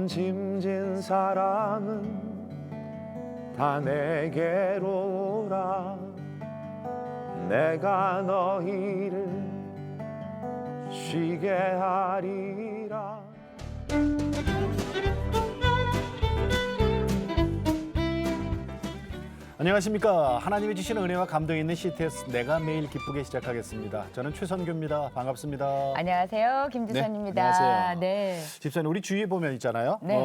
짐진 사람은 다 내게로 오라. 내가 너희를 쉬게 하리라. 안녕하십니까. 하나님이 주신 은혜와 감동 있는 CTS 내가 매일 기쁘게 시작하겠습니다. 저는 최선규입니다. 반갑습니다. 안녕하세요. 김지선입니다. 네, 안녕하세요. 네. 집사님, 우리 주위에 보면 있잖아요. 네.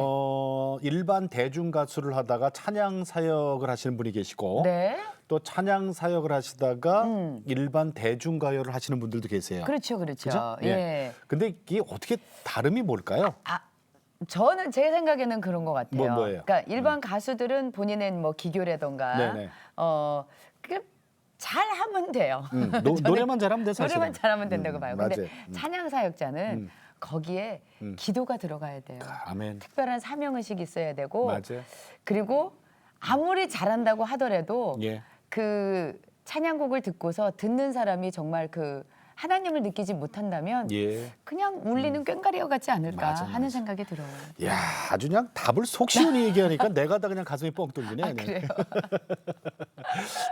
일반 대중 가수를 하다가 찬양 사역을 하시는 분이 계시고 네. 또 찬양 사역을 하시다가 일반 대중 가요를 하시는 분들도 계세요. 그렇죠. 그렇죠. 그죠? 예. 근데 이게 어떻게 다름이 뭘까요? 저는 제 생각에는 그런 것 같아요. 뭐예요? 그러니까 일반 가수들은 본인의 뭐 기교라던가 네네. 잘하면 돼요. 노래만 잘하면 돼, 사실은. 노래만 잘하면 된다고 봐요. 근데 맞아요. 찬양 사역자는 거기에 기도가 들어가야 돼요. 아멘. 특별한 사명 의식이 있어야 되고 맞아요. 그리고 아무리 잘한다고 하더라도 예. 그 찬양곡을 듣고서 듣는 사람이 정말 그 하나님을 느끼지 못한다면 예. 그냥 울리는 꽹과리와 같지 않을까 맞아, 하는 맞아. 생각이 들어요. 야, 아주 그냥 답을 속 시원히 얘기하니까 내가 다 그냥 가슴이 뻥 뚫리네. 그래요.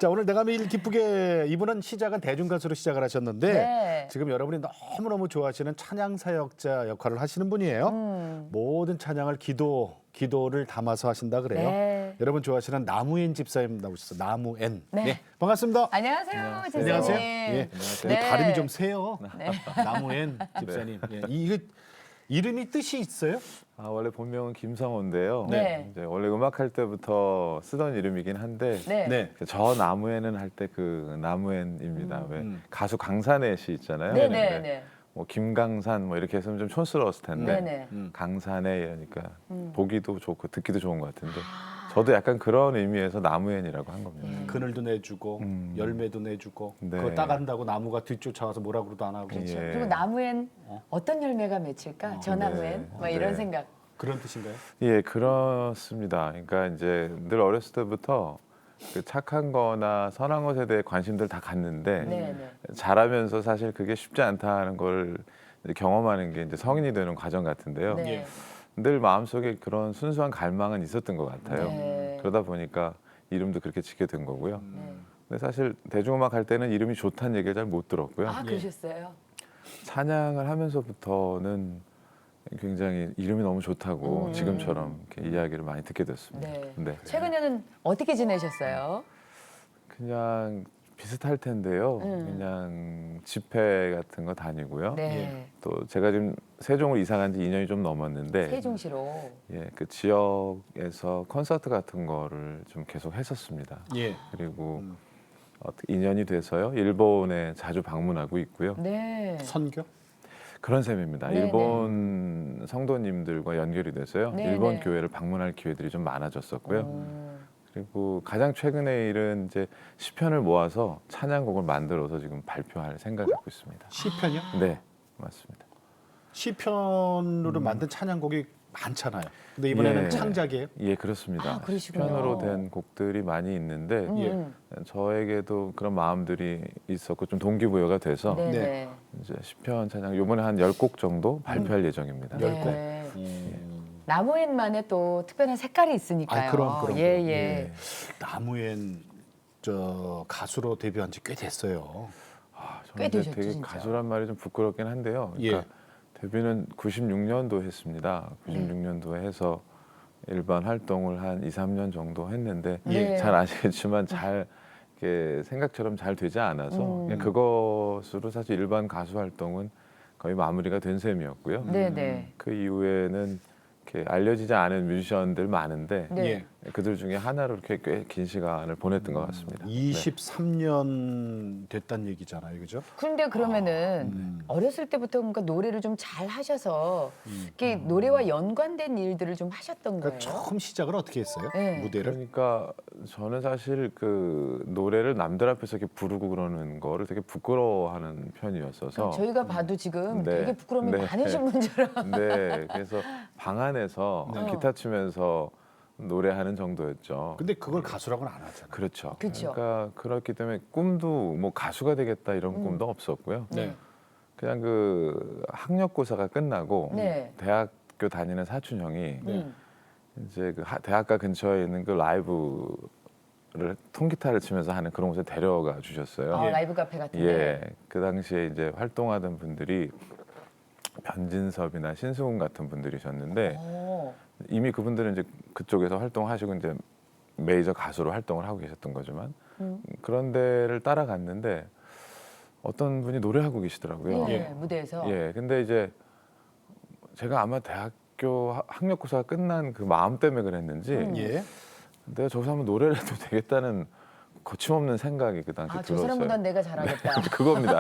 자, 오늘 내가 매일 기쁘게 이분은 시작은 대중 가수로 시작을 하셨는데 네. 지금 여러분이 너무너무 좋아하시는 찬양 사역자 역할을 하시는 분이에요. 모든 찬양을 기도를 담아서 하신다 그래요. 네. 여러분 좋아하시는 나무엔 집사님 나오셨어요. 나무엔. 네. 반갑습니다. 안녕하세요, 제자님. 안녕하세요. 예. 네. 발음이 좀 세요. 네. 나무엔 집사님. 예. 이거 이름이 뜻이 있어요? 원래 본명은 김성호인데요. 네. 이제 원래 음악할 때부터 쓰던 이름이긴 한데 네. 네. 저 나무에는 할 때 그 나무엔입니다. 왜 가수 강산의 시 있잖아요. 네, 네, 네. 뭐 김강산 뭐 이렇게 했으면 좀 촌스러웠을 텐데 네, 네. 강산에 이러니까 보기도 좋고 듣기도 좋은 것 같은데 저도 약간 그런 의미에서 나무엔이라고 한 겁니다. 그늘도 내주고 열매도 내주고 네. 그걸 따간다고 나무가 뒤쫓아와서 뭐라 그러도 안 하고 그렇죠. 예. 그리고 나무엔 어떤 열매가 맺힐까? 저 나무엔 네. 막 이런 네. 생각. 그런 뜻인가요? 예, 그렇습니다. 그러니까 이제 늘 어렸을 때부터 그 착한 거나 선한 것에 대해 관심들 다 갖는데 네, 네. 자라면서 사실 그게 쉽지 않다는 걸 이제 경험하는 게 이제 성인이 되는 과정 같은데요. 네. 예. 늘 마음속에 그런 순수한 갈망은 있었던 것 같아요. 네. 그러다 보니까 이름도 그렇게 짓게 된 거고요. 네. 근데 사실 대중음악 할 때는 이름이 좋다는 얘기를 잘 못 들었고요. 그러셨어요? 찬양을 하면서부터는 굉장히 이름이 너무 좋다고 지금처럼 이렇게 이야기를 많이 듣게 됐습니다. 네. 네. 최근에는 어떻게 지내셨어요? 그냥 비슷할 텐데요. 그냥 집회 같은 거 다니고요. 네. 또 제가 지금 세종을 이사 간 지 2년이 좀 넘었는데 세종시로. 예, 그 지역에서 콘서트 같은 거를 좀 계속 했었습니다. 예. 그리고 어떻게 인연이 돼서요. 일본에 자주 방문하고 있고요. 네. 선교? 그런 셈입니다. 네, 일본 성도님들과 연결이 돼서요. 네, 일본 네. 교회를 방문할 기회들이 좀 많아졌었고요. 그리고 가장 최근의 일은 이제 시편을 모아서 찬양곡을 만들어서 지금 발표할 생각을 갖고 있습니다. 시편이요? 네, 맞습니다. 시편으로 만든 찬양곡이 많잖아요. 근데 이번에는 예. 창작이에요? 예, 그렇습니다. 그러시군요. 시편으로 된 곡들이 많이 있는데 예. 저에게도 그런 마음들이 있었고 좀 동기부여가 돼서 네. 네. 네. 이제 시편 찬양 요번에 한 10곡 정도 발표할 예정입니다. 열 곡? 네. 나무엔만의 또 특별한 색깔이 있으니까요. 그럼. 예, 예. 나무엔 저 가수로 데뷔한 지 꽤 됐어요. 꽤 저는 이제 되셨죠, 되게 진짜. 가수란 말이 좀 부끄럽긴 한데요. 그러니까 예. 데뷔는 96년도 했습니다. 96년도에 해서 일반 활동을 한 2, 3년 정도 했는데 예. 잘 아시겠지만 잘 이렇게 생각처럼 잘 되지 않아서 그냥 그것으로 사실 일반 가수 활동은 거의 마무리가 된 셈이었고요. 네, 네. 그 이후에는 이렇게 알려지지 않은 뮤지션들 많은데 네. 예. 그들 중에 하나로 이렇게 꽤 긴 시간을 보냈던 것 같습니다. 23년 됐단 얘기잖아요, 그죠? 그런데 그러면은 어렸을 때부터 뭔가 노래를 좀 잘 하셔서 이렇게 노래와 연관된 일들을 좀 하셨던 그러니까 거예요? 처음 시작을 어떻게 했어요? 네. 무대를? 그러니까 저는 사실 그 노래를 남들 앞에서 이렇게 부르고 그러는 거를 되게 부끄러워하는 편이었어서 저희가 봐도 지금 네. 되게 부끄러움이 네. 많으신 분처럼. 네, 그래서 방 안에서 기타 치면서 노래하는 정도였죠. 근데 그걸 가수라고는 안 하잖아요. 그렇죠. 그쵸. 그러니까 그렇기 때문에 꿈도 뭐 가수가 되겠다 이런 꿈도 없었고요. 네. 그냥 그 학력고사가 끝나고 네. 대학교 대학교 다니는 사촌 형이 네. 이제 그 대학가 근처에 있는 그 라이브를 통기타를 치면서 하는 그런 곳에 데려가 주셨어요. 아, 예. 라이브 카페 같은데. 예, 그 당시에 이제 활동하던 분들이 변진섭이나 신승훈 같은 분들이셨는데 오. 이미 그분들은 이제 그쪽에서 활동하시고 이제 메이저 가수로 활동을 하고 계셨던 거지만 그런 데를 따라갔는데 어떤 분이 노래하고 계시더라고요. 예, 예. 무대에서. 예, 근데 이제 제가 아마 대학교 학력고사가 끝난 그 마음 때문에 그랬는지 예. 내가 저기서 한번 노래를 해도 되겠다는 거침없는 생각이 그 당시 아, 저 들었어요. 사람보단 내가 잘하겠다. 그겁니다.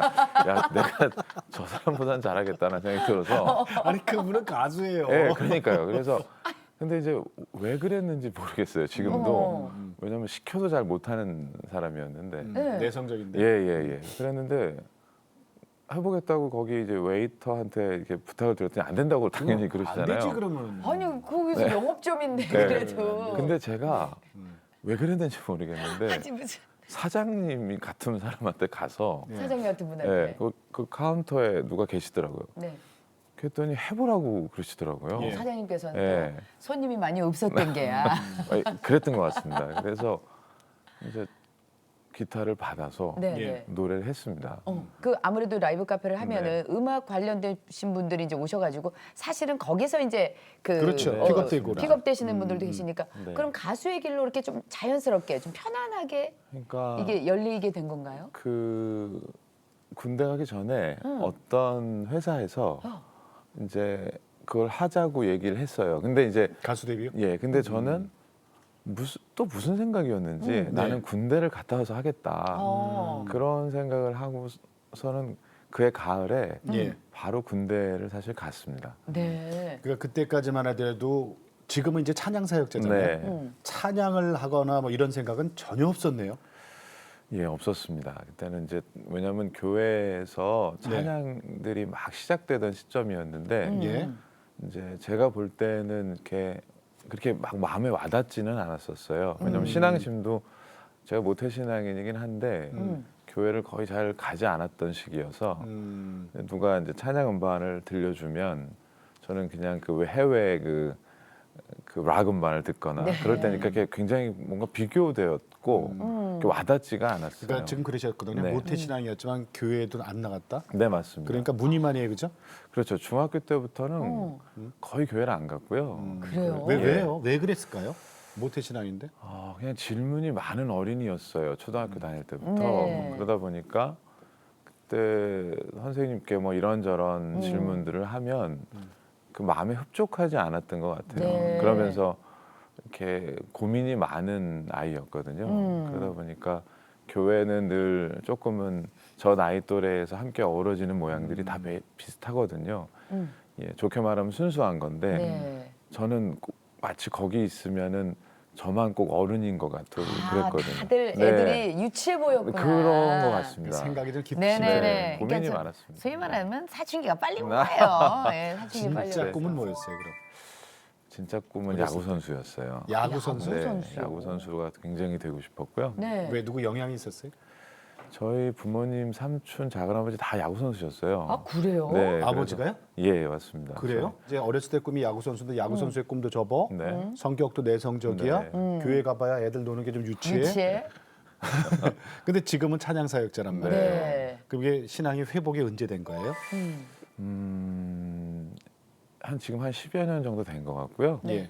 야, 내가 저 사람보단 잘하겠다는 생각이 들어서. 아니 그분은 가수예요. 예, 그러니까요. 그래서 근데 이제 왜 그랬는지 모르겠어요. 지금도. 어. 왜냐면 시켜도 잘 못하는 사람이었는데. 네. 내성적인데. 예. 그랬는데 해보겠다고 거기 이제 웨이터한테 이렇게 부탁을 드렸더니 안 된다고 당연히 안 그러시잖아요. 되지 그러면. 아니, 거기서 영업점인데 네. 그래도. 근데 제가 왜 그랬는지 모르겠는데 아니, 무슨 사장님이 같은 사람한테 가서 예. 사장님 같은 분한테. 예, 그 카운터에 누가 계시더라고요. 네. 그랬더니 해보라고 그러시더라고요. 예. 사장님께서는 예. 또 손님이 많이 없었던 게야. 그랬던 것 같습니다. 그래서 이제 기타를 받아서 네, 예. 네. 노래를 했습니다. 그 아무래도 라이브 카페를 하면은 음악 관련되신 분들이 이제 오셔가지고 사실은 거기서 이제 그 그렇죠. 픽업되고 픽업되시는 분들도 계시니까 네. 그럼 가수의 길로 이렇게 좀 자연스럽게 좀 편안하게 그러니까 이게 열리게 된 건가요? 그 군대 가기 전에 어떤 회사에서 이제 그걸 하자고 얘기를 했어요. 근데 이제 가수 데뷔요? 예, 근데 저는 무슨 생각이었는지 나는 네. 군대를 갔다 와서 하겠다. 어. 그런 생각을 하고서는 그해 가을에 예. 바로 군대를 사실 갔습니다. 네. 그러니까 그때까지만 하더라도 지금은 이제 찬양 사역자잖아요. 네. 찬양을 하거나 뭐 이런 생각은 전혀 없었네요. 예, 없었습니다. 그때는 이제 왜냐하면 교회에서 네. 찬양들이 막 시작되던 시점이었는데 예. 이제 제가 볼 때는 이렇게 그렇게 막 마음에 와닿지는 않았었어요. 왜냐하면 신앙심도 제가 모태 신앙인이긴 한데 교회를 거의 잘 가지 않았던 시기여서 누가 이제 찬양 음반을 들려주면 저는 그냥 그 왜 해외 그 락 음반을 듣거나 네. 그럴 때니까 그게 굉장히 뭔가 비교되었고 이렇게 와닿지가 않았어요. 그러니까 지금 그러셨거든요. 네. 모태 신앙이었지만 교회에도 안 나갔다. 네, 맞습니다. 그러니까 무늬만이에요, 그죠? 그렇죠. 중학교 때부터는 거의 교회를 안 갔고요. 그래요? 왜 예. 왜요? 왜 그랬을까요? 모태 신앙인데. 그냥 질문이 많은 어린이였어요. 초등학교 다닐 때부터. 네. 그러다 보니까 그때 선생님께 뭐 이런저런 질문들을 하면 그 마음에 흡족하지 않았던 것 같아요. 네. 그러면서 이렇게 고민이 많은 아이였거든요. 그러다 보니까 교회는 늘 조금은 저 나이 또래에서 함께 어우러지는 모양들이 다 비슷하거든요. 예, 좋게 말하면 순수한 건데 네. 저는 마치 거기 있으면은 저만 꼭 어른인 것 같고 그랬거든요. 다들 네. 애들이 유치해 보였구나. 그런 것 같습니다. 생각이 좀 네네네. 깊으시네. 네, 고민이 그러니까 많았습니다. 소위 말하면 사춘기가 빨리 와요. 예, 사춘기 빨리 진짜 와요. 꿈은 뭐였어요, 그럼? 진짜 꿈은 어렸을 야구 선수였어요. 야구 선수? 네, 선수. 야구 선수가 굉장히 되고 싶었고요. 네. 왜 누구 영향이 있었어요? 저희 부모님, 삼촌, 작은아버지 다 야구 선수였어요. 아 그래요? 네, 그래서- 아버지가요? 예, 맞습니다. 그래요? 이제 어렸을 때 꿈이 야구 선수인데 야구 선수의 꿈도 접어. 네. 성격도 내성적이야. 네. 교회 가봐야 애들 노는 게 좀 유치해. 유치해? 근데 지금은 찬양 사역자란 말이에요. 네. 그게 신앙이 회복이 언제 된 거예요? 지금 한 10여 년 정도 된 것 같고요. 예.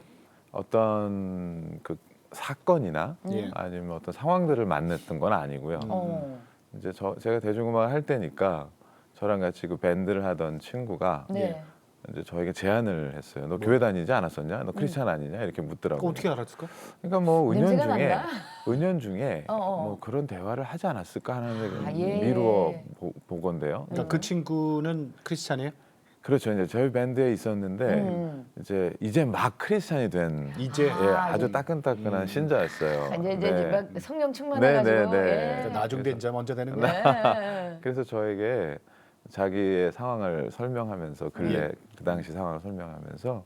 어떤 그 사건이나 예. 아니면 어떤 상황들을 만났던 건 아니고요. 어. 이제 제가 대중음악을 할 때니까 저랑 같이 그 밴드를 하던 친구가 네. 이제 저에게 제안을 했어요. 너 교회 다니지 않았었냐? 너 크리스찬 아니냐? 이렇게 그거 묻더라고요. 어떻게 알았을까? 그러니까 뭐 냄새가 난다? 은연 중에 어어. 뭐 그런 대화를 하지 않았을까 하는 아, 예. 미루어 보건데요. 그러니까 그 친구는 크리스찬이에요? 그렇죠. 이제 저희 밴드에 있었는데 이제 막 크리스찬이 된 이제 예, 아주 예. 따끈따끈한 신자였어요. 이제 네. 막 성령 충만해가지고. 네, 네, 네. 예. 그러니까 나중된 자 먼저 되는 거야. 네. 그래서 저에게 자기의 상황을 설명하면서 근래 예. 그 당시 상황을 설명하면서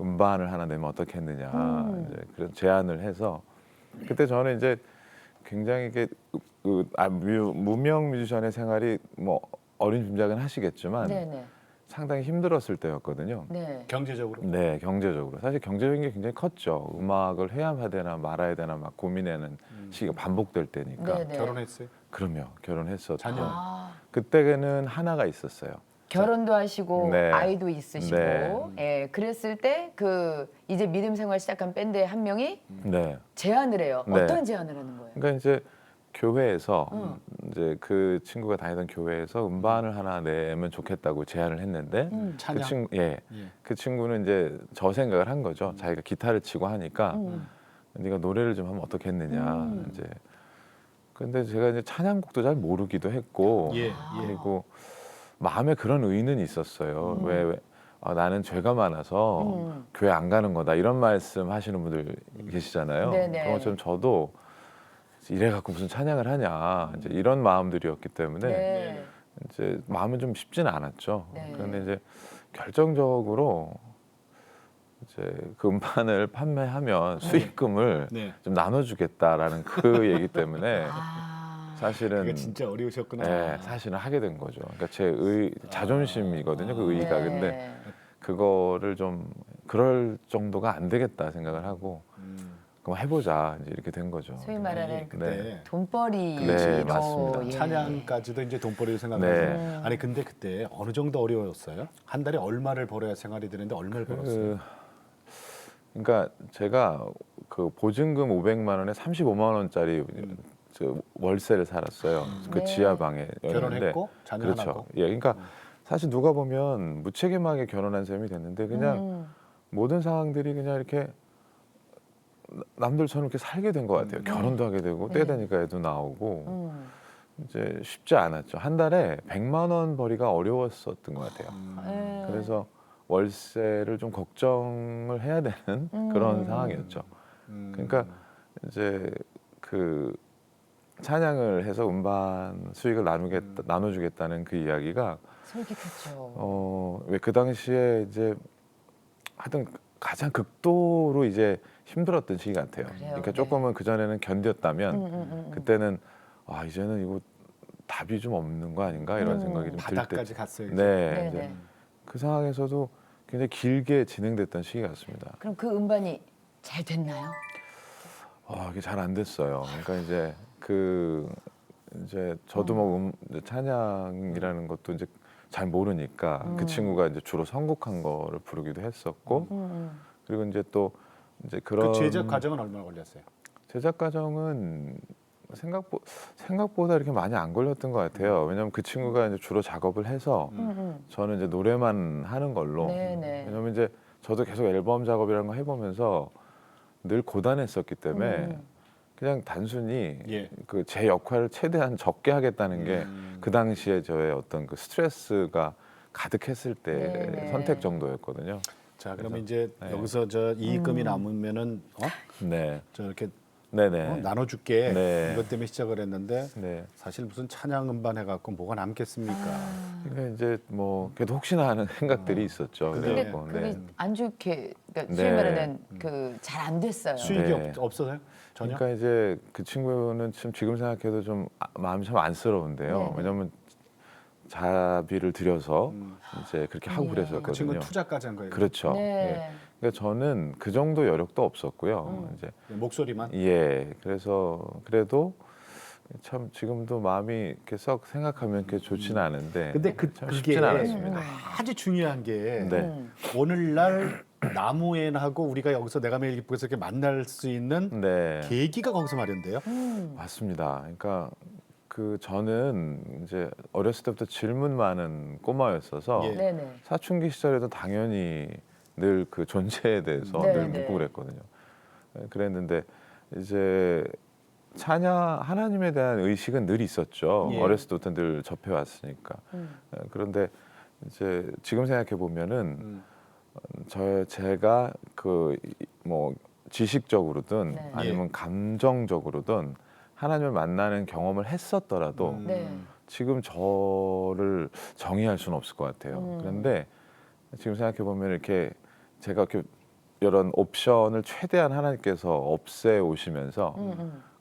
음반을 하나 내면 어떻겠느냐 이제 그런 제안을 해서 그때 저는 이제 굉장히 이게 무명 뮤지션의 생활이 뭐 어린 짐작은 하시겠지만 네네. 상당히 힘들었을 때였거든요. 네. 경제적으로. 네, 경제적으로. 사실 경제적인 게 굉장히 컸죠. 음악을 해야 되나 말아야 되나 막 고민하는 시기가 반복될 때니까. 네, 네. 결혼했어요? 그럼요. 결혼했었죠. 자녀? 아, 그때는 하나가 있었어요. 결혼도 하시고 네. 아이도 있으시고, 네. 예, 그랬을 때 그 이제 믿음 생활 시작한 밴드의 한 명이 네. 제안을 해요. 네. 어떤 제안을 하는 거예요? 그러니까 이제 교회에서 이제 그 친구가 다니던 교회에서 음반을 하나 내면 좋겠다고 제안을 했는데 그 찬양? 친구 예. 그 친구는 이제 저 생각을 한 거죠. 자기가 기타를 치고 하니까 네가 노래를 좀 하면 어떻겠느냐. 이제 근데 제가 이제 찬양곡도 잘 모르기도 했고 예, 예. 그리고 마음에 그런 의는 있었어요. 왜 나는 죄가 많아서 교회 안 가는 거다 이런 말씀 하시는 분들 계시잖아요. 네네. 그런 것처럼 저도 이래 갖고 무슨 찬양을 하냐 이제 이런 마음들이었기 때문에 네. 이제 마음은 좀 쉽지는 않았죠. 네. 그런데 이제 결정적으로 이제 그 음반을 판매하면 수익금을 네. 좀 나눠주겠다라는 그 얘기 때문에 아, 사실은 그게 진짜 어려우셨구나. 네, 사실은 하게 된 거죠. 그러니까 제 자존심이거든요. 그 의의가. 네. 근데 그거를 좀 그럴 정도가 안 되겠다 생각을 하고 그럼 해보자 이제 이렇게 된 거죠. 소위 말하는 그때 돈벌이로 네, 맞습니다. 예. 찬양까지도 이제 돈벌이를 생각하고 네. 아니 근데 그때 어느 정도 어려웠어요? 한 달에 얼마를 벌어야 생활이 되는데 얼마를 벌었어요? 그러니까 제가 그 보증금 500만 원에 35만 원짜리 저 월세를 살았어요. 그 네. 지하 방에. 결혼했고 자녀 그렇죠. 하나고. 예, 그러니까 사실 누가 보면 무책임하게 결혼한 셈이 됐는데 그냥 모든 상황들이 그냥 이렇게 남들처럼 이렇게 살게 된 것 같아요. 결혼도 하게 되고 때 되니까 애도 나오고 이제 쉽지 않았죠. 한 달에 100만 원 벌이가 어려웠었던 것 같아요. 예. 그래서 월세를 좀 걱정을 해야 되는 그런 상황이었죠. 그러니까 이제 그 찬양을 해서 음반 수익을 나눠주겠다는 그 이야기가 솔깃했죠. 왜 그 당시에 이제 하여튼 가장 극도로 이제 힘들었던 시기 같아요. 그래요? 그러니까 네. 조금은 그 전에는 견뎠다면 그때는 이제는 이거 답이 좀 없는 거 아닌가 이런 생각이 좀 들 때. 바닥까지 갔어요. 이제. 네, 네네. 이제 그 상황에서도 굉장히 길게 진행됐던 시기 같습니다. 그럼 그 음반이 잘 됐나요? 이게 잘 안 됐어요. 그러니까 이제 이제 저도 뭐 이제 찬양이라는 것도 이제 잘 모르니까 그 친구가 이제 주로 선곡한 거를 부르기도 했었고 그리고 이제 또 이제 그런 그 제작 과정은 얼마나 걸렸어요? 제작 과정은 생각보다 이렇게 많이 안 걸렸던 것 같아요. 왜냐하면 그 친구가 이제 주로 작업을 해서 저는 이제 노래만 하는 걸로. 네네. 왜냐하면 이제 저도 계속 앨범 작업이라는 거 해보면서 늘 고단했었기 때문에 그냥 단순히 예. 그 제 역할을 최대한 적게 하겠다는 게 그 당시에 저의 어떤 그 스트레스가 가득했을 때 네네. 선택 정도였거든요. 자, 그러면 이제 네. 여기서 저 이익금이 남으면은 네, 저렇게 네네, 나눠줄게. 네. 이것 때문에 시작을 했는데 네. 사실 무슨 찬양 음반 해갖고 뭐가 남겠습니까? 그러니까 이제 뭐 그래도 혹시나 하는 생각들이 있었죠. 근데 근데 그래갖고, 그게 네. 안 좋게 그러니까 소위 네. 말하는 그 잘 안 됐어요. 수익이 네. 없어서요? 전혀? 그러니까 이제 그 친구는 지금 생각해도 좀 마음이 참 안쓰러운데요. 네. 왜냐하면 자비를 들여서 이제 그렇게 하고 네. 그랬었거든요. 그 친구는 투자까지 한 거예요. 그렇죠. 네. 예. 그러니까 저는 그 정도 여력도 없었고요. 이제 목소리만. 그래서 그래도 참 지금도 마음이 이렇게 썩 생각하면 이렇게 좋지는 않은데. 근데 참 그게 쉽지는 않았습니다. 아주 중요한 게 네. 오늘날 나무엔하고 우리가 여기서 내가 매일 기쁘게서 이렇게 만날 수 있는 네. 계기가 거기서 마련돼요. 맞습니다. 그러니까 저는 이제 어렸을 때부터 질문 많은 꼬마였어서 예. 네네. 사춘기 시절에도 당연히 늘 그 존재에 대해서 네, 늘 네. 묻고 그랬거든요. 그랬는데 이제 하나님에 대한 의식은 늘 있었죠. 예. 어렸을 때부터 늘 접해 왔으니까. 그런데 이제 지금 생각해 보면은 제가 그 뭐 지식적으로든 네. 아니면 감정적으로든 하나님을 만나는 경험을 했었더라도 네. 지금 저를 정의할 수는 없을 것 같아요. 그런데 지금 생각해 보면 이렇게 제가 이렇게 이런 옵션을 최대한 하나님께서 없애 오시면서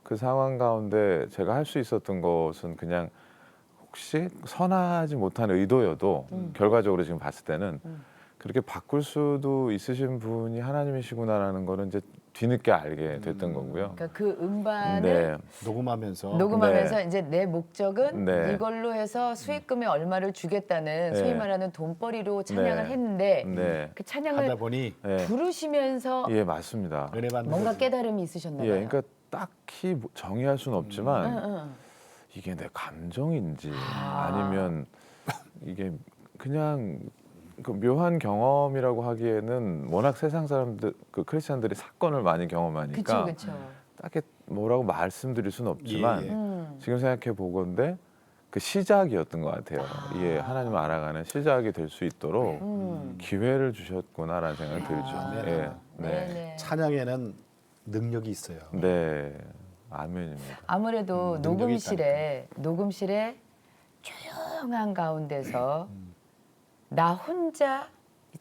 그 상황 가운데 제가 할 수 있었던 것은 그냥 혹시 선하지 못한 의도여도 결과적으로 지금 봤을 때는 그렇게 바꿀 수도 있으신 분이 하나님이시구나라는 거는 이제 뒤늦게 알게 됐던 거고요. 그러니까 그 음반을 네, 녹음하면서 네. 이제 내 목적은 네. 이걸로 해서 수익금의 얼마를 주겠다는 소위 네. 말하는 돈벌이로 찬양을 네. 했는데 네, 그 하다 찬양을 보니 네. 부르시면서 예, 맞습니다. 은혜 받는 뭔가 거지. 깨달음이 있으셨나 예, 봐요. 그러니까 딱히 정의할 수는 없지만 응, 응. 이게 내 감정인지 아니면 이게 그냥 그 묘한 경험이라고 하기에는 워낙 세상 사람들 그 크리스찬들이 사건을 많이 경험하니까 그렇죠. 딱히 뭐라고 말씀드릴 수는 없지만 예. 지금 생각해 보건대 그 시작이었던 것 같아요. 이게 하나님을 알아가는 시작이 될 수 있도록 기회를 주셨구나라는 생각이 들죠. 네. 예, 네, 네네. 찬양에는 능력이 있어요. 네, 아멘입니다. 아무래도 능력이 녹음실에 조용한 가운데서 나 혼자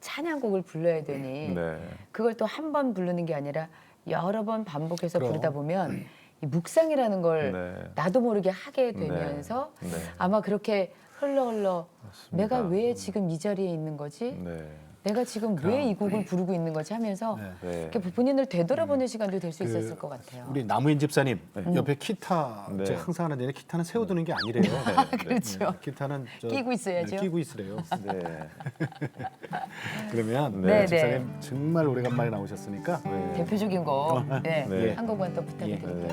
찬양곡을 불러야 되니 네, 그걸 또 한 번 부르는 게 아니라 여러 번 반복해서 그럼. 부르다 보면 이 묵상이라는 걸 네. 나도 모르게 하게 되면서 네. 아마 그렇게 흘러 맞습니다. 내가 왜 지금 이 자리에 있는 거지? 네, 내가 지금 왜 이 곡을 부르고 있는 거지 하면서 네. 네. 이렇게 본인을 되돌아보는 시간도 될 수 그 있었을 것 같아요. 우리 남우인 집사님 옆에 기타 네. 제가 항상 하는데 기타는 세워두는 게 아니래요. 그렇죠. 기타는 끼고 있어야죠. 끼고 있으래요. 네, 그러면 네, 집사님 정말 오래간만에 나오셨으니까 네. 대표적인 곡 네. 네. 한 곡만 또 부탁드릴게요.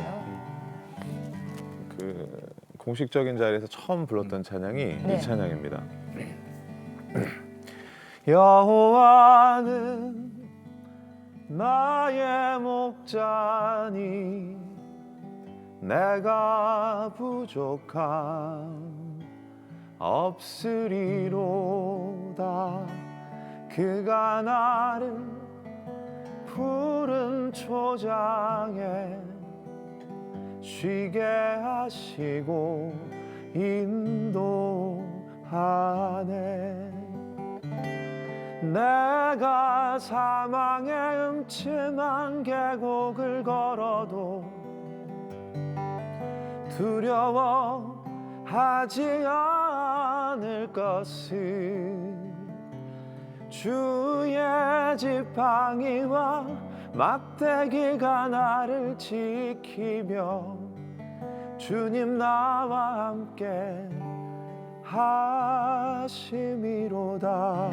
그 공식적인 자리에서 처음 불렀던 찬양이 네. 이 찬양입니다. 여호와는 나의 목자니 내가 부족함 없으리로다. 그가 나를 푸른 초장에 쉬게 하시고 인도하네. 내가 사망의 음침한 계곡을 걸어도 두려워하지 않을 것을 주의 지팡이와 막대기가 나를 지키며 주님 나와 함께 하심이로다.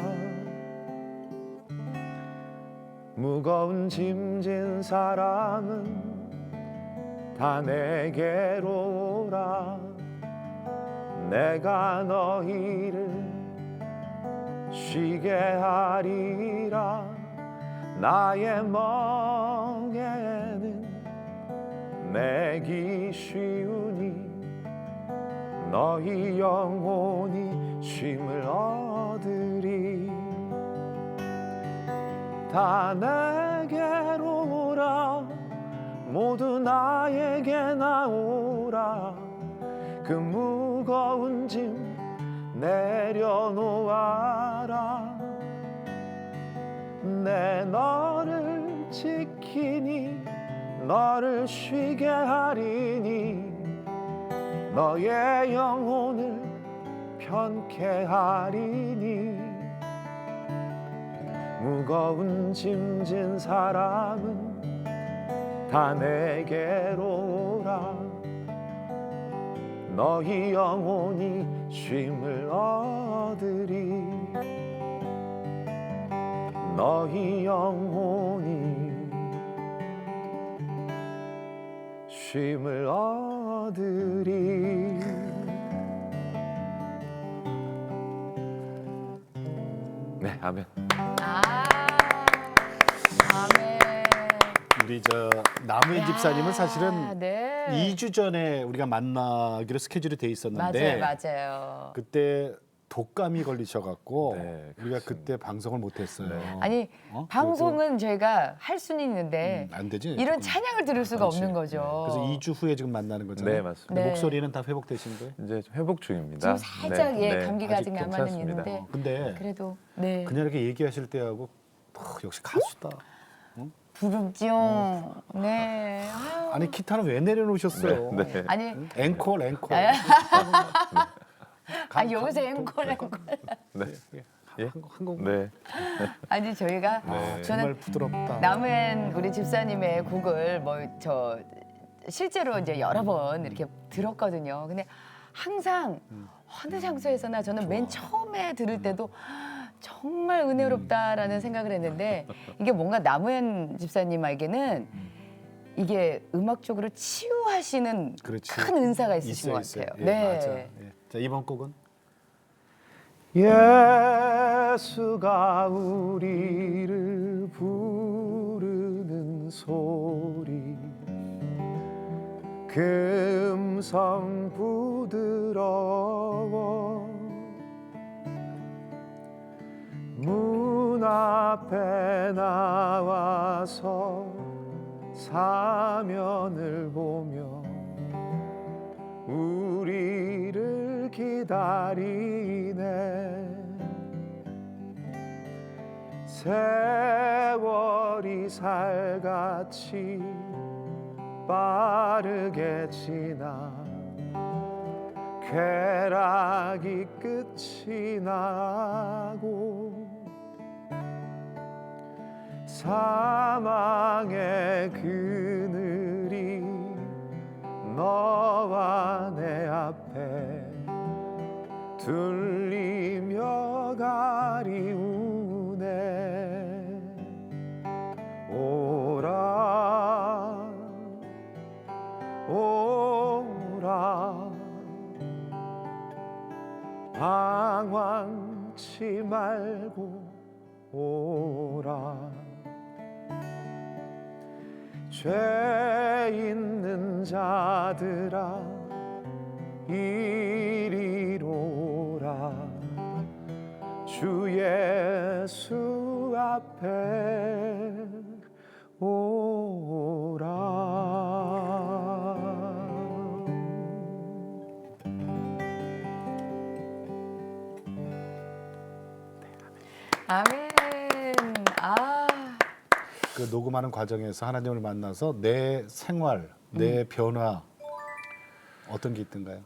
무거운 짐진 사람은 다 내게로 오라. 내가 너희를 쉬게 하리라. 나의 멍에는 매기 쉬우니 너희 영혼이 쉼을 얻으리. 다 내게로 오라. 모두 나에게 나오라. 그 무거운 짐 내려놓아라. 내 너를 지키니 너를 쉬게 하리니 너의 영혼을 편케 하리니. 무거운 짐진 사람은 다 내게로 오라. 너희 영혼이 쉼을 얻으리. 너희 영혼이 쉼을 얻으리. 네, 아멘. 아멘. 우리 저 남우인 집사님은 사실은 네. 2주 전에 우리가 만나기로 스케줄이 돼 있었는데 맞아요. 그때 독감이 걸리셔갖고 네, 우리가 그때 방송을 못했어요. 아니 어? 방송은 저희가 할 수는 있는데 안 되지. 이런 찬양을 들을 수가 그렇지. 없는 거죠. 그래서 2주 후에 지금 만나는 거잖아요. 네, 맞습니다. 근데 네. 목소리는 다 회복되신 거예요? 이제 좀 회복 중입니다. 지금 살짝 네, 예 네. 감기가 아직 아직 남아는 괜찮습니다. 있는데 근데 그래도 네 그냥 이렇게 얘기하실 때하고 역시 가수다. 부럽죠. 네. 아유. 아니 기타는 왜 내려놓으셨어요? 네, 네. 아니 앵콜. 아 여기서 앵콜. 네. 예? 한 곡. 네. 아니 저희가 정말 저는 부드럽다. 남은 우리 집사님의 곡을 뭐 저 실제로 이제 여러 번 이렇게 들었거든요. 근데 항상 어느 장소에서나 저는 맨 처음에 들을 때도 정말 은혜롭다라는 생각을 했는데 이게 뭔가 남은 집사님에게는 이게 음악적으로 치유하시는 그렇지. 큰 은사가 있으신 것 있어요. 같아요. 예, 네. 맞아. 예. 자, 이번 곡은 예수가 우리를 부르는 소리 그 음성 부드러워 문 앞에 나와서 사면을 보며 우리를 기다리네 세월이 살같이 빠르게 지나 쾌락이 끝이 나고 사망의 그늘이 너와 내 앞에 둘리며 가리우네 오라 오라 방황치 말고 오라 죄 있는 자들아 이리로 오라 주 예수 앞에 아멘. 아. 그 녹음하는 과정에서 하나님을 만나서 내 생활, 내 변화 어떤 게 있던가요?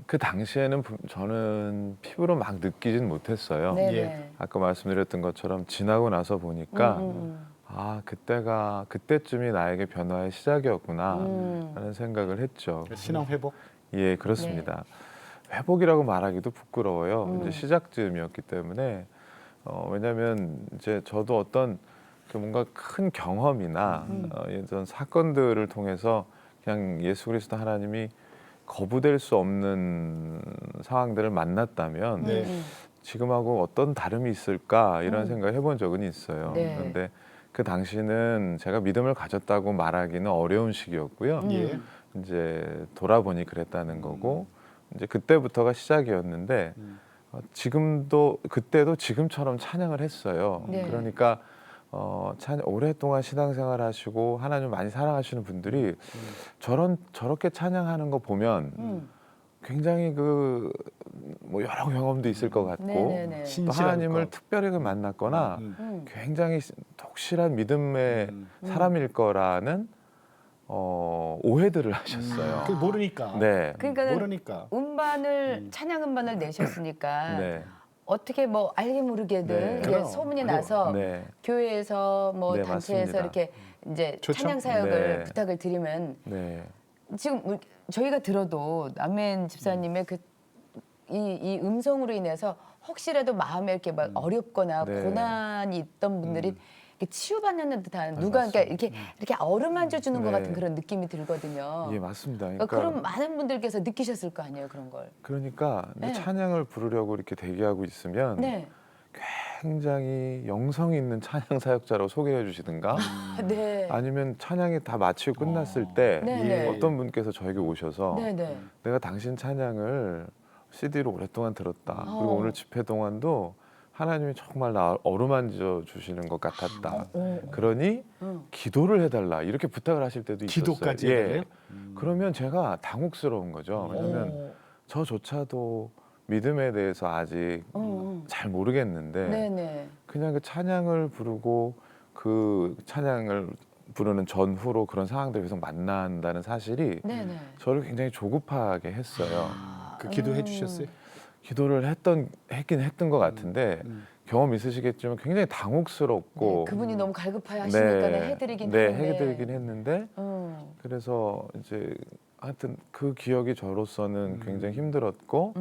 그 당시에는 저는 피부로 막 느끼진 못했어요. 네네. 예. 아까 말씀드렸던 것처럼 지나고 나서 보니까 아 그때쯤이 나에게 변화의 시작이었구나라는 생각을 했죠. 신앙 회복? 예, 그렇습니다. 회복이라고 말하기도 부끄러워요. 이제 시작쯤이었기 때문에 왜냐하면 이제 저도 어떤 그 뭔가 큰 경험이나 이런 사건들을 통해서 그냥 예수 그리스도 하나님이 거부될 수 없는 상황들을 만났다면 네. 지금하고 어떤 다름이 있을까 이런 생각을 해본 적은 있어요. 네. 그런데 그 당시는 제가 믿음을 가졌다고 말하기는 어려운 시기였고요. 예. 이제 돌아보니 그랬다는 거고 이제 그때부터가 시작이었는데 지금도 그때도 지금처럼 찬양을 했어요. 네. 그러니까 오랫동안 신앙생활 하시고 하나님 많이 사랑하시는 분들이 저렇게 찬양하는 거 보면 굉장히 뭐 여러 경험도 있을 것 같고 네네네. 또 신실할 하나님을 것. 특별히 만났거나 굉장히 독실한 믿음의 사람일 거라는 오해들을 하셨어요. 그 모르니까. 네. 그러니까는 모르니까. 음반을 찬양 음반을 내셨으니까 네. 어떻게 뭐 알게 모르게들 네. 이게 그럼, 소문이 그럼. 나서 네. 교회에서 뭐 네, 단체에서 맞습니다. 이렇게 이제 좋죠. 찬양 사역을 네. 부탁을 드리면 네. 지금 저희가 들어도 남맨 집사님의 이 음성으로 인해서 혹시라도 마음에 이렇게 막 어렵거나 네. 고난이 있던 분들이 이렇게 치유받는 듯한 누가 그러니까 이렇게 어루만져 주는 것 네. 같은 그런 느낌이 들거든요. 예, 맞습니다. 그러니까 그런 많은 분들께서 느끼셨을 거 아니에요, 그런 걸. 그러니까 네. 찬양을 부르려고 이렇게 대기하고 있으면 네. 굉장히 영성 있는 찬양 사역자로 소개해 주시든가 네. 아니면 찬양이 다 마치고 끝났을 때 네, 네. 어떤 분께서 저에게 오셔서 네, 네. 내가 당신 찬양을 CD로 오랫동안 들었다. 어. 그리고 오늘 집회 동안도 하나님이 정말 나 어루만져 주시는 것 같았다. 그러니 기도를 해달라 이렇게 부탁을 하실 때도 있었어요. 기도까지 예. 해달래요? 그러면 제가 당혹스러운 거죠. 왜냐하면 저조차도 믿음에 대해서 아직 잘 모르겠는데 네네. 그냥 그 찬양을 부르고 그 찬양을 부르는 전후로 그런 상황들을 계속 만난다는 사실이 네네. 저를 굉장히 조급하게 했어요. 그 기도해 주셨어요? 기도를 했긴 했던 것 같은데 경험 있으시겠지만 굉장히 당혹스럽고 네, 그분이 너무 갈급해하시니까 해드리긴 네, 하는데. 해드리긴 했는데 그래서 이제 하여튼 그 기억이 저로서는 굉장히 힘들었고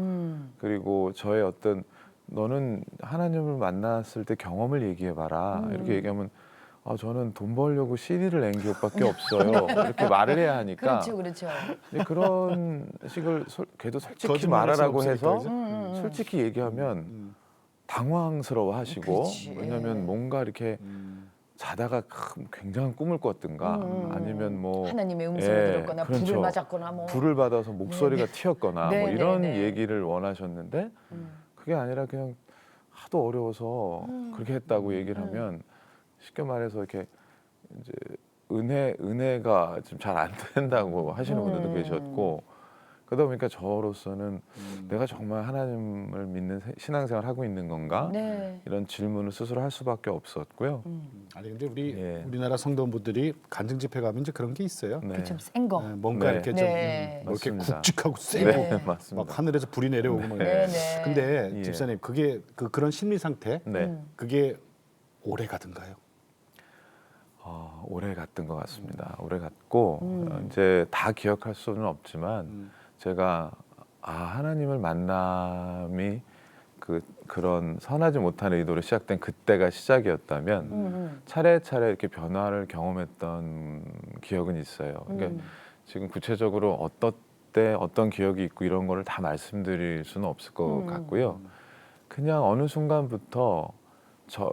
그리고 저의 어떤 너는 하나님을 만났을 때 경험을 얘기해봐라 이렇게 얘기하면 저는 돈 벌려고 CD를 낸 기억밖에 없어요 이렇게 말을 해야 하니까 그렇죠, 그렇죠. 이제 그런 식을 걔도 솔직히 거짓말할 수 말하라고 없으니까, 해서 그죠? 솔직히 얘기하면 당황스러워하시고 그렇지. 왜냐하면 뭔가 이렇게 자다가 굉장한 꿈을 꿨든가 아니면 뭐 하나님의 음성을 예, 들었거나 그렇죠. 불을 맞았거나 뭐. 불을 받아서 목소리가 튀었거나 네, 뭐 네, 이런 네. 얘기를 원하셨는데 그게 아니라 그냥 하도 어려워서 그렇게 했다고 얘기를 하면 쉽게 말해서 이렇게 이제 은혜가 좀 잘 안 된다고 하시는 분들도 계셨고 그러다 보니까 저로서는 내가 정말 하나님을 믿는 신앙생활을 하고 있는 건가 네. 이런 질문을 스스로 할 수밖에 없었고요. 아니 근데 예. 우리나라 성도분들이 간증 집회 가면 이제 그런 게 있어요. 네. 좀 센 거. 뭔가 네. 이렇게 네. 좀 뭐 이렇게 맞습니다. 굵직하고 세고 네, 맞습니다. 막 하늘에서 불이 내려오고 막. 네, 네. 근데 예. 집사님 그게 그런 심리 상태 네. 그게 오래 가든가요? 오래 갔던 것 같습니다. 오래 갔고 이제 다 기억할 수는 없지만 제가 하나님을 만남이 그런 선하지 못한 의도로 시작된 그때가 시작이었다면 차례차례 이렇게 변화를 경험했던 기억은 있어요. 그러니까 지금 구체적으로 어떤 기억이 있고 이런 거를 다 말씀드릴 수는 없을 것 같고요. 그냥 어느 순간부터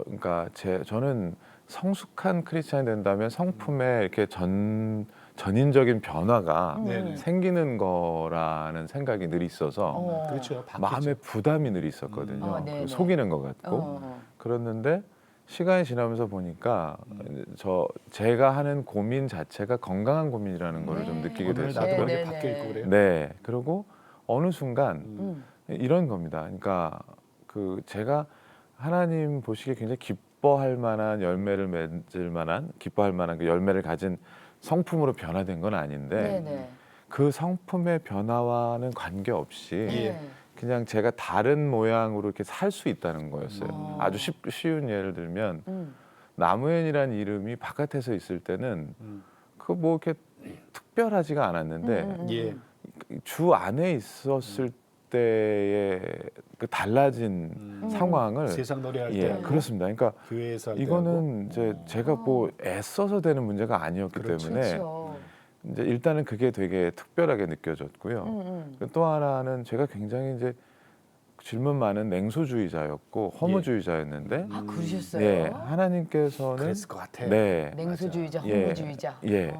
그러니까 저는 성숙한 크리스찬이 된다면 성품에 이렇게 전인적인 변화가 네네. 생기는 거라는 생각이 늘 있어서 그렇죠. 바뀌죠. 마음에 부담이 늘 있었거든요. 네네. 속이는 것 같고 그랬는데 시간이 지나면서 보니까 제가 하는 고민 자체가 건강한 고민이라는 걸 좀 느끼게 오늘 나도 됐어요. 이렇게 네, 바뀌어 있고 네. 그래요. 네. 그리고 어느 순간 이런 겁니다. 그러니까 제가 하나님 보시기에 굉장히 기뻐할 만한 열매를 맺을 만한 기뻐할 만한 그 열매를 가진 성품으로 변화된 건 아닌데 네네. 그 성품의 변화와는 관계없이 예. 그냥 제가 다른 모양으로 이렇게 살 수 있다는 거였어요. 아주 쉬운 예를 들면 나무현이라는 이름이 바깥에서 있을 때는 그 뭐 이렇게 특별하지가 않았는데 예. 주 안에 있었을 때의 그 달라진 상황을 세상 노래할 예, 때 그렇습니다. 그러니까 교회에서 할 이거는 이제 제가 뭐 애써서 되는 문제가 아니었기 그렇죠. 때문에 그렇죠. 이제 일단은 그게 되게 특별하게 느껴졌고요. 또 하나는 제가 굉장히 이제 질문 많은 냉소주의자였고 허무주의자였는데 그러셨어요? 예, 하나님께서는 그랬을 것 같아. 네, 냉소주의자, 예, 허무주의자. 예.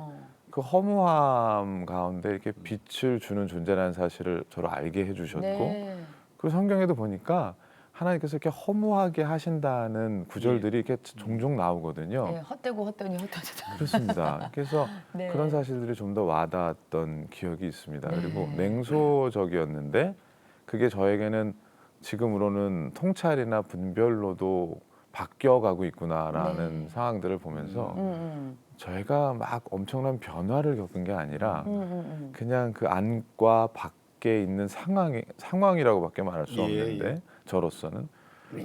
그 허무함 가운데 이렇게 빛을 주는 존재라는 사실을 저를 알게 해주셨고 네. 그리고 성경에도 보니까 하나님께서 이렇게 허무하게 하신다는 구절들이 이렇게 종종 나오거든요. 네, 헛되고 헛되니 헛되다. 그렇습니다. 그래서 네. 그런 사실들이 좀 더 와닿았던 기억이 있습니다. 네. 그리고 냉소적이었는데 그게 저에게는 지금으로는 통찰이나 분별로도 바뀌어가고 있구나라는 네. 상황들을 보면서 저희가 막 엄청난 변화를 겪은 게 아니라 그냥 그 안과 밖에 있는 상황이라고밖에 말할 수 예, 없는데 저로서는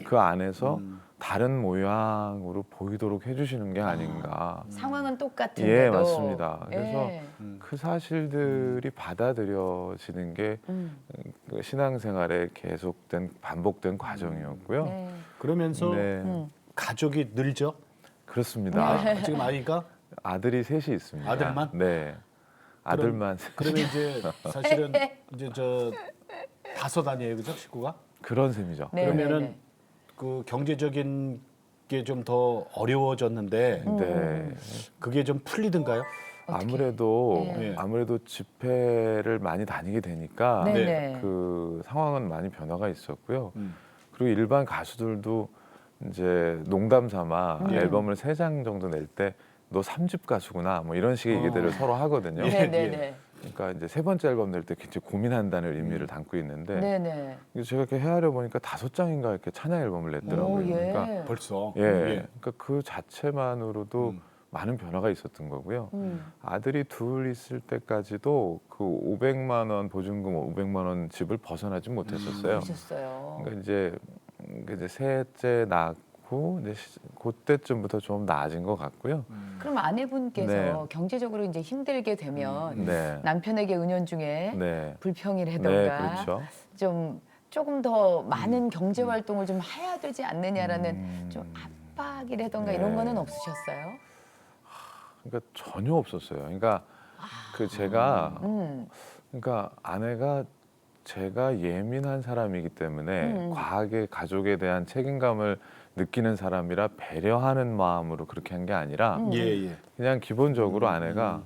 그 안에서 다른 모양으로 보이도록 해주시는 게 아닌가. 상황은 똑같은데도. 예, 맞습니다. 그래서 예. 그 사실들이 받아들여지는 게 그 신앙생활에 계속된 반복된 과정이었고요. 네. 그러면서 네, 가족이 늘죠. 그렇습니다. 지금 아이가 아들이 셋이 있습니다. 아들만? 네, 아들만. 그러면 이제 사실은 이제 저 5 아니에요, 그죠? 식구가? 그런 셈이죠. 네, 그러면은 네, 네. 그 경제적인 게 좀 더 어려워졌는데 네. 그게 좀 풀리든가요? 아무래도 네. 아무래도 집회를 많이 다니게 되니까 네, 네. 네. 그 상황은 많이 변화가 있었고요. 음. 그리고 일반 가수들도 이제 농담 삼아 네. 앨범을 3장 정도 낼 때 너 3집 가수구나 뭐 이런 식의 얘기들을 서로 하거든요. 네, 네, 네. 그러니까 이제 3번째 앨범 낼 때 굉장히 고민한다는 의미를 담고 있는데 네, 네. 그래서 제가 이렇게 헤아려 보니까 5장인가 이렇게 찬양 앨범을 냈더라고요. 오, 예. 그러니까 벌써. 예, 그러니까 그 자체만으로도 많은 변화가 있었던 거고요. 아들이 둘 있을 때까지도 그 500만 원 보증금 500만 원 집을 벗어나지 못했었어요. 그러셨어요. 그러니까 이제 셋째 낳고 이제 그때쯤부터 좀 나아진 것 같고요. 그럼 아내분께서 네. 경제적으로 이제 힘들게 되면 네. 남편에게 은연중에 네. 불평이라던가 네, 그렇죠. 좀 조금 더 많은 경제 활동을 좀 해야 되지 않느냐라는 좀 압박이라던가 네. 이런 거는 없으셨어요? 그러니까 전혀 없었어요. 그러니까 그 제가 그러니까 아내가 제가 예민한 사람이기 때문에 과하게 가족에 대한 책임감을 느끼는 사람이라 배려하는 마음으로 그렇게 한 게 아니라 예, 예. 그냥 기본적으로 아내가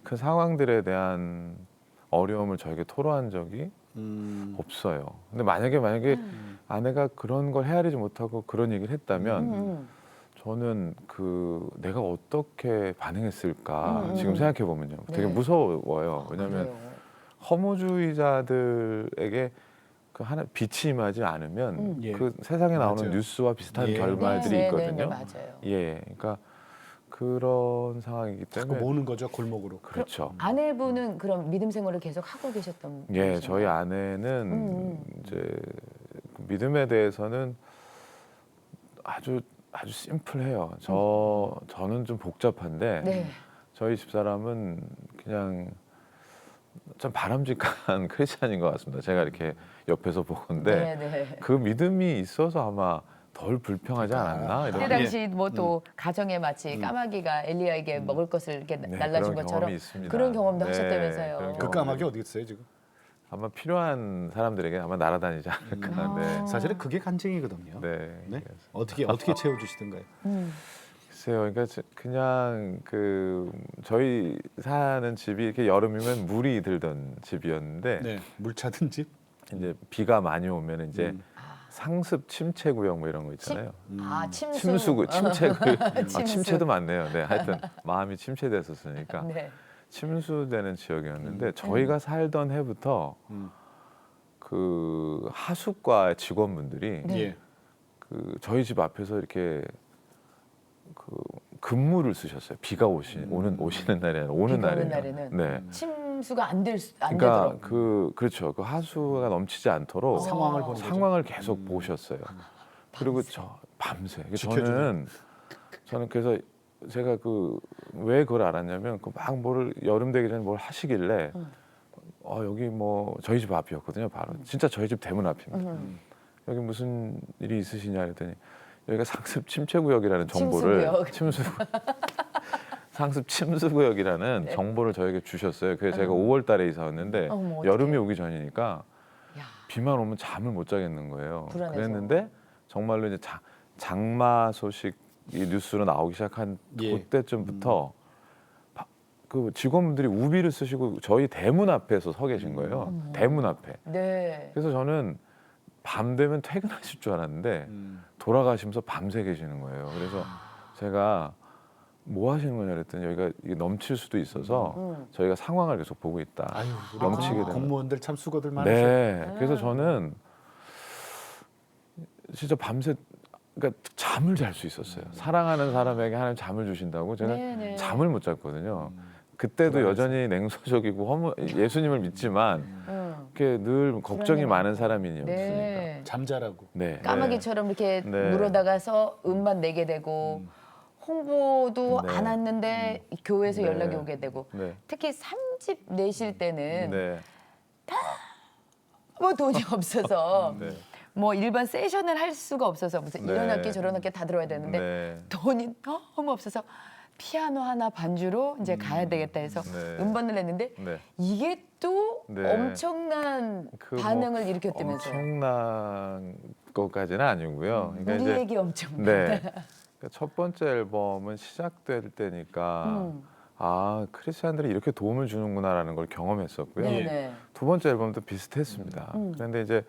그 상황들에 대한 어려움을 저에게 토로한 적이 없어요. 근데 만약에 아내가 그런 걸 헤아리지 못하고 그런 얘기를 했다면 저는 그 내가 어떻게 반응했을까 지금 생각해 보면요 되게 네. 무서워요. 왜냐하면 그래요. 허무주의자들에게 그 하나 빛이 임하지 않으면 예. 그 세상에 나오는 맞아요. 뉴스와 비슷한 예. 결말들이 네, 있거든요. 네, 네, 맞아요. 예, 그러니까 그런 상황이기 자꾸 때문에 모는 거죠 골목으로. 그렇죠. 아내분은 그럼 믿음 생활을 계속 하고 계셨던 예, 분이신가요? 저희 아내는 이제 믿음에 대해서는 아주 심플해요. 저는 좀 복잡한데 네. 저희 집사람은 그냥 좀 바람직한 크리스찬인 것 같습니다. 제가 이렇게 옆에서 보건데 네, 네. 그 믿음이 있어서 아마 덜 불평하지 않았나 이런. 그때 당시 뭐 또 가정에 마치 까마귀가 엘리야에게 먹을 것을 이렇게 네, 날라준 그런 것처럼 경험이 있습니다. 그런 경험도 네, 하셨다면서요. 그런 그 경험. 까마귀 어디 있어요 지금? 아마 필요한 사람들에게 아마 날아다니지 않을까. 네. 사실은 그게 간증이거든요. 네. 네? 어떻게 채워주시던가요? 글쎄요. 그러니까 그냥 그 저희 사는 집이 이렇게 여름이면 물이 들던 집이었는데 네, 물 차든 집. 이제 비가 많이 오면 이제 상습 침체 구역 뭐 이런 거 있잖아요. 침수. 침체 구역. 침수. 침체도 많네요. 네. 하여튼 마음이 침체됐었으니까 네. 침수되는 지역이었는데 저희가 살던 해부터 그 하숙과 직원분들이 네. 예. 그 저희 집 앞에서 이렇게 그 근무를 쓰셨어요. 비가 오시는 날이 아니라 오는 비가 오는 날에는. 날에는 네. 침수가 안 그러니까 되도록. 그렇죠. 그 하수가 넘치지 않도록 상황을 보는 거죠. 상황을 계속 보셨어요. 그리고 밤새. 저는 그래서 제가 왜 그걸 알았냐면 막 여름 되기 전에 뭘 하시길래 여기 뭐 저희 집 앞이었거든요. 바로 진짜 저희 집 대문 앞입니다. 여기 무슨 일이 있으시냐 했더니 여기가 상습 침체 구역이라는 정보를 상습 침수 구역이라는 정보를 저에게 주셨어요. 그래서 제가 5월 달에 이사 왔는데 어머, 어떡해. 여름이 오기 전이니까 야. 비만 오면 잠을 못 자겠는 거예요. 불안해서. 그랬는데 정말로 이제 장마 소식이 뉴스로 나오기 시작한 예. 그때쯤부터 그 직원분들이 우비를 쓰시고 저희 대문 앞에서 서 계신 거예요. 대문 앞에. 네. 그래서 저는 밤 되면 퇴근하실 줄 알았는데 돌아가시면서 밤새 계시는 거예요. 그래서 제가 뭐 하시는 거냐 그랬더니 여기가 이게 넘칠 수도 있어서 저희가 상황을 계속 보고 있다. 아유, 우리 넘치게 되면. 공무원들 참 수고들 많으셔. 네. 그래서 저는 진짜 밤새 그러니까 잠을 잘 수 있었어요. 사랑하는 사람에게 하나님 잠을 주신다고 제가 네네. 잠을 못 잤거든요. 그때도 여전히 냉소적이고 예수님을 믿지만 이렇게 늘 걱정이 불안해요. 많은 사람이었으니까. 네. 잠자라고. 네. 까마귀처럼 이렇게 네. 물어다가서 음반 내게 되고 홍보도 네. 안 왔는데 교회에서 네. 연락이 오게 되고 네. 특히 3집 내실 때는 네. 뭐 돈이 없어서 네. 뭐 일반 세션을 할 수가 없어서 무슨 네. 이런 학기 저런 학기 다 들어야 되는데 네. 돈이 너무 없어서 피아노 하나 반주로 이제 가야 되겠다 해서 네. 음반을 냈는데 네. 이게 또 네. 엄청난 그 뭐 반응을 일으켰다면서요. 엄청난 것까지는 아니고요. 그러니까 이제 우리에게 엄청난. 네. 그러니까 첫 번째 앨범은 시작될 때니까 크리스찬들이 이렇게 도움을 주는구나라는 걸 경험했었고요. 네네. 두 번째 앨범도 비슷했습니다. 그런데 이제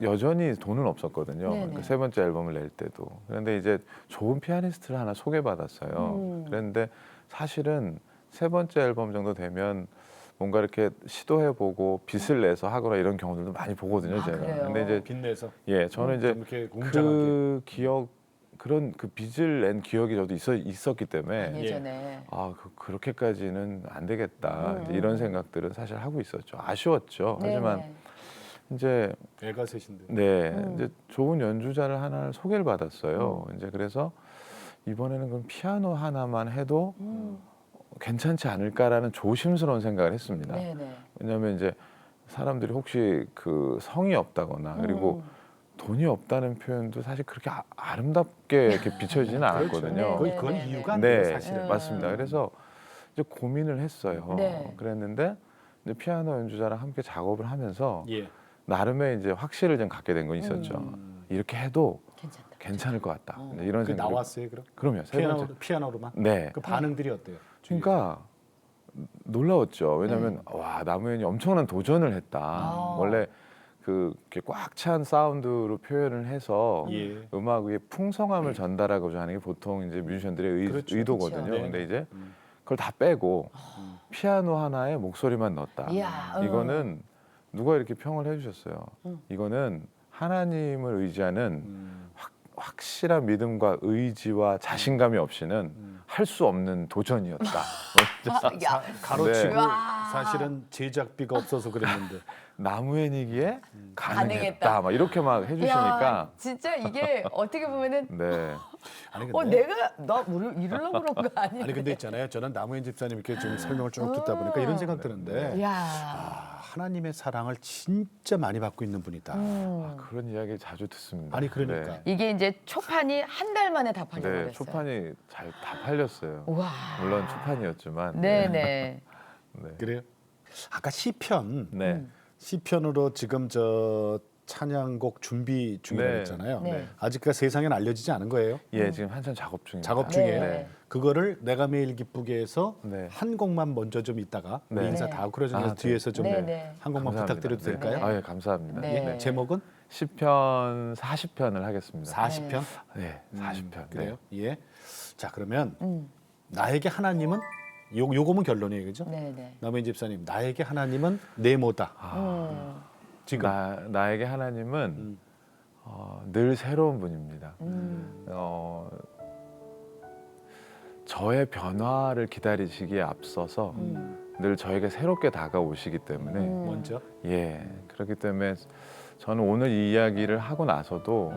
여전히 돈은 없었거든요. 네네. 그러니까 세 번째 앨범을 낼 때도. 그런데 이제 좋은 피아니스트를 하나 소개받았어요. 그런데 사실은 세 번째 앨범 정도 되면 뭔가 이렇게 시도해보고 빚을 내서 하거나 이런 경우들도 많이 보거든요, 제가. 그래요? 근데 이제 빚내서. 저는 이제 좀 이렇게 그 기억 그런 그 빚을 낸 기억이 저도 있었기 때문에 예전에. 그렇게까지는 안 되겠다 이제 이런 생각들은 사실 하고 있었죠. 아쉬웠죠. 하지만 네네. 이제 애가 셋인데. 네, 이제 좋은 연주자를 하나를 소개를 받았어요. 이제 그래서 이번에는 그럼 피아노 하나만 해도 괜찮지 않을까라는 조심스러운 생각을 했습니다. 네네. 왜냐하면 이제 사람들이 혹시 그 성이 없다거나 그리고 돈이 없다는 표현도 사실 그렇게 아름답게 이렇게 비춰지지는 않았거든요. 네, 그건 네, 이유가 네, 아니에요, 사실은. 맞습니다. 그래서 이제 고민을 했어요. 네. 그랬는데 이제 피아노 연주자랑 함께 작업을 하면서 예. 나름의 이제 확신을 좀 갖게 된 건 있었죠. 이렇게 해도 괜찮다. 괜찮을 것 같다. 이제 이런 그 생각이 나왔어요, 그럼? 그럼요. 세 번째. 피아노로만? 네. 그 반응들이 어때요? 그러니까 놀라웠죠. 왜냐하면 와 나무현이 엄청난 도전을 했다. 원래 그렇게 꽉 찬 사운드로 표현을 해서 예. 음악의 풍성함을 전달하고자 하는 게 보통 이제 뮤지션들의 그렇죠. 의도거든요. 그렇죠. 근데 이제 그걸 다 빼고 피아노 하나에 목소리만 넣었다. 이야, 이거는 누가 이렇게 평을 해주셨어요. 이거는 하나님을 의지하는 확실한 믿음과 의지와 자신감이 없이는 할 수 없는 도전이었다. 야, 가로치고 네. 와. 사실은 제작비가 없어서 그랬는데 나무현이기에 가능했다. 가능했다. 막 이렇게 막 해주시니까 야, 진짜 이게 어떻게 보면은 네. 아니 근데 나 이러려고 그런 거 아니야? 아니 근데 있잖아요. 저는 남우현 집사님 이렇게 좀 설명을 쭉 듣다 보니까 이런 생각 드는데 야, 하나님의 사랑을 진짜 많이 받고 있는 분이다. 그런 이야기 자주 듣습니다. 아니 그러니까 이게 이제 초판이 한 달 만에 다 네, 팔려버렸어요. 네, 초판이 잘 다 팔렸어요. 와, 물론 초판이었지만. 네네. 네. 그래요. 아까 시편 네. 시편으로 지금 저 찬양곡 준비 중이라고 네. 했잖아요. 네. 아직까지 세상에는 알려지지 않은 거예요. 예, 지금 한참 작업 중입니다. 작업 중이에요. 네. 그거를 내가 매일 기쁘게 해서 네. 한 곡만 먼저 좀 있다가 우리 네. 인사 네. 다 하고 그러죠. 아, 뒤에서 좀 네, 네. 한 곡만 감사합니다. 부탁드려도 네. 될까요? 아, 예, 감사합니다. 네. 네. 제목은 시편 40편을 하겠습니다. 40편. 네, 40편. 그래요? 예. 자 그러면 나에게 하나님은 요거면 결론이에요, 그죠? 네네. 남의 집사님, 나에게 하나님은 네모다. 지금 나에게 하나님은 늘 새로운 분입니다. 저의 변화를 기다리시기에 앞서서 늘 저에게 새롭게 다가오시기 때문에 먼저 예 그렇기 때문에 저는 오늘 이 이야기를 하고 나서도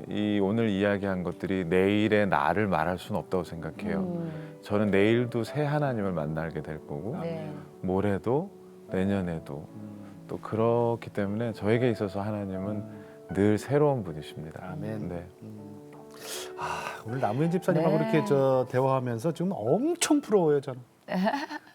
이 오늘 이야기한 것들이 내일의 나를 말할 수는 없다고 생각해요. 저는 내일도 새 하나님을 만나게 될 거고 네. 모레도 내년에도 또 그렇기 때문에 저에게 있어서 하나님은 늘 새로운 분이십니다. 아멘. 네. 오늘 남우현 집사님하고 네. 이렇게 저 대화하면서 지금 엄청 부러워요, 저는.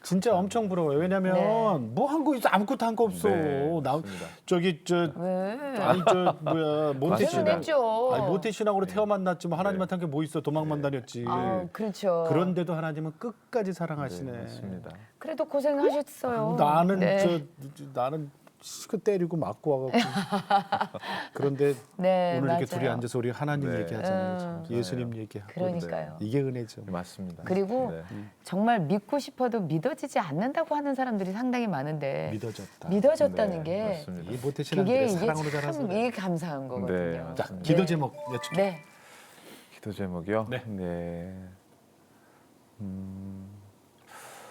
진짜 엄청 부러워요. 왜냐면 네. 뭐 한 거 있어 아무것도 한 거 없어. 네, 나 맞습니다. 저기 저 왜? 아니 저 뭐야 몬테 맞습니다. 신앙 했죠. 아니 몬테 신앙으로 태어만 났지 뭐 하나님한테 한 게 뭐 있어 도망만 다녔지. 아, 그렇죠. 그런데도 하나님은 끝까지 네, 사랑하시네. 맞습니다. 그래도 고생하셨어요. 나는 네. 나는 시그 때리고 맞고 와갖고 그런데 네, 오늘 이렇게 맞아요. 둘이 앉아서 우리 하나님 네. 얘기하잖아요. 예수님 얘기하고 그러니까요. 이게 은혜죠. 맞습니다. 그리고 네. 정말 믿고 싶어도 믿어지지 않는다고 하는 사람들이 상당히 많은데 믿어졌다. 믿어졌다는 네, 게 맞습니다. 이 모태 그게 신앙들의 이게 사랑으로 자라서 참 그래. 이게 감사한 거거든요. 네, 자 맞습니다. 기도 네. 제목 여쭙게. 네. 기도 제목이요? 네. 네.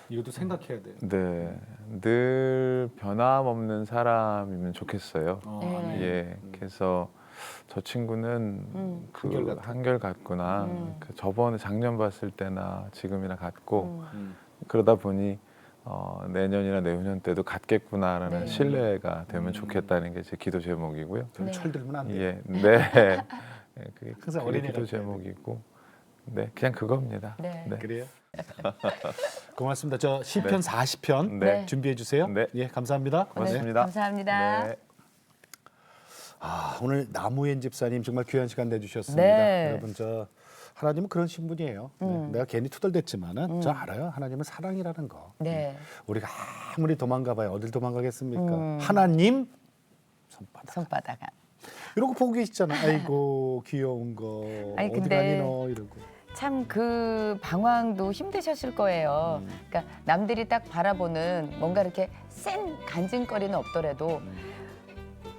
이것도 생각해야 돼. 네. 늘 변함없는 사람이면 좋겠어요. 네. 아멘. 예. 그래서 저 친구는 그 한결같아. 한결같구나. 그 저번에 작년 봤을 때나 지금이나 같고 음. 그러다 보니 내년이나 내후년 때도 같겠구나라는 네. 신뢰가 되면 좋겠다는 게 제 기도 제목이고요. 별 네. 철들면 안 돼. 예. 네. 예, 그게 항상 그게 어린애 기도 같아야 돼. 제목이고. 네, 그냥 그겁니다. 네. 그래요? 고맙습니다. 저 시편 40편 네. 준비해 주세요. 네. 예, 감사합니다. 고맙습니다. 감사합니다. 네. 아, 오늘 남우현 집사님 정말 귀한 시간 내주셨습니다. 네. 여러분 저 하나님은 그런 신분이에요. 네, 내가 괜히 투덜댔지만은 저 알아요. 하나님은 사랑이라는 거. 네. 우리가 아무리 도망가봐야 어딜 도망가겠습니까? 하나님 손바닥. 손바닥. 이러고 보고 계시잖아. 아이고 귀여운 거. 아니, 어디 근데 가니 너 이러고. 참 그 방황도 힘드셨을 거예요. 그러니까 남들이 딱 바라보는 뭔가 이렇게 센 간증거리는 없더라도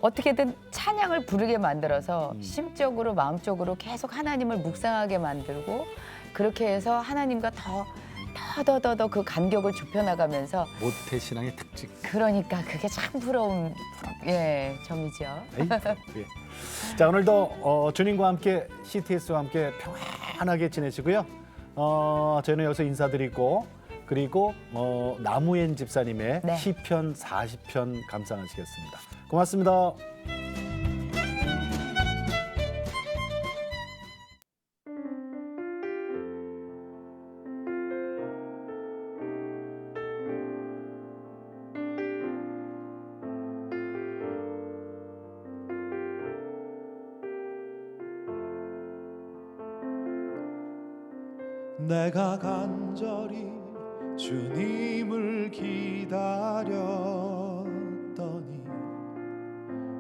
어떻게든 찬양을 부르게 만들어서 심적으로 마음적으로 계속 하나님을 묵상하게 만들고 그렇게 해서 하나님과 더 그 간격을 좁혀나가면서 모태신앙의 특징. 그러니까 그게 참 부러운 점이죠. 에이, 예. 자, 오늘도 주님과 함께 CTS와 함께 평안하게 지내시고요. 저희는 여기서 인사드리고 그리고 나무엔 집사님의 네. 시편 40편 감상하시겠습니다. 고맙습니다. 내가 간절히 주님을 기다렸더니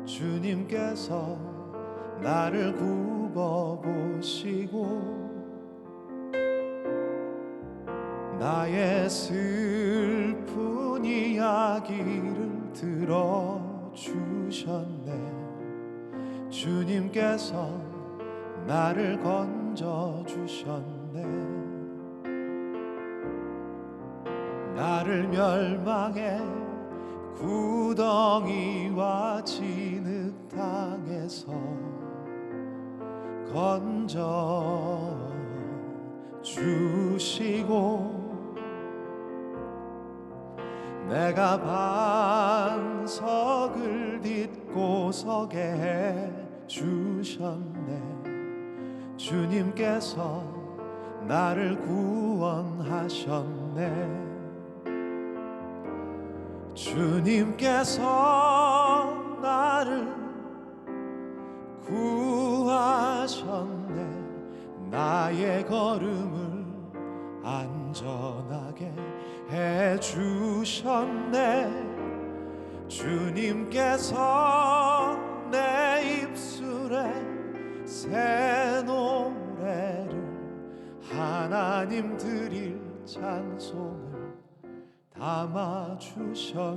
주님께서 나를 굽어보시고 나의 슬픈 이야기를 들어주셨네. 주님께서 나를 건져주셨네. 나를 멸망의 구덩이와 진흙 땅에서 건져 주시고 내가 반석을 딛고 서게 해 주셨네. 주님께서 나를 구원하셨네. 주님께서 나를 구하셨네. 나의 걸음을 안전하게 해주셨네. 주님께서 내 입술에 새 노래를 하나님 드릴 찬송을 담아주셨네.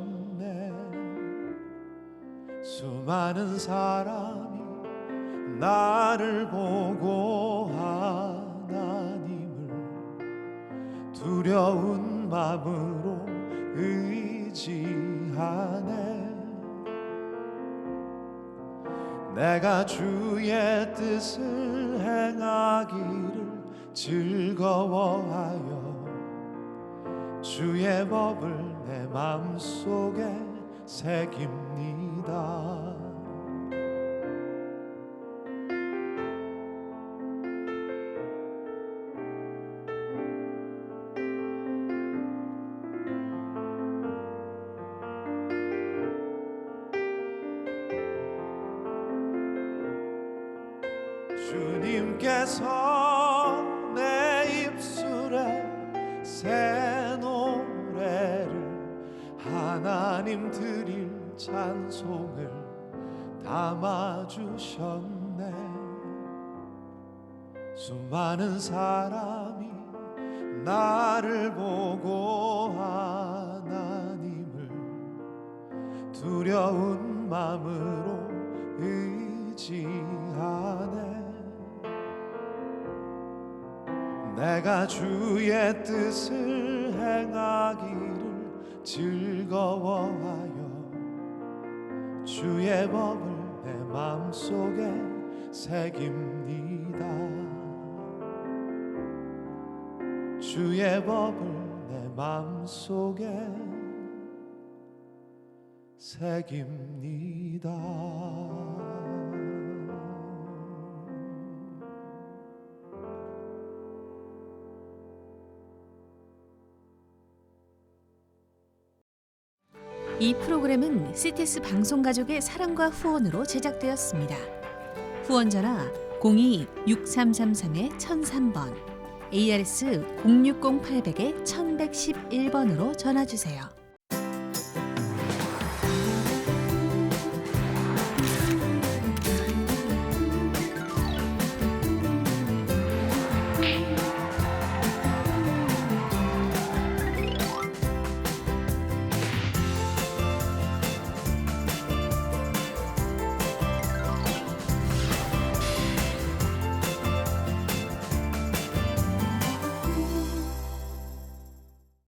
수많은 사람이 나를 보고 하나님을 두려운 마음으로 의지하네. 내가 주의 뜻을 행하기를 즐거워하여 주의 법을 내 마음속에 새깁니다. 주님께서 내 입술에 새 노래를 하나님 드릴 찬송을 담아주셨네. 수많은 사람이 나를 보고 하나님을 두려운 마음으로 의지하네. 내가 주의 뜻을 행하기를 즐거워하여 주의 법을 내 마음속에 새깁니다. 주의 법을 내 마음속에 새깁니다. 이 프로그램은 CTS 방송가족의 사랑과 후원으로 제작되었습니다. 후원 전화 02-6333-1003번, ARS 060-800-1111번으로 전화 주세요.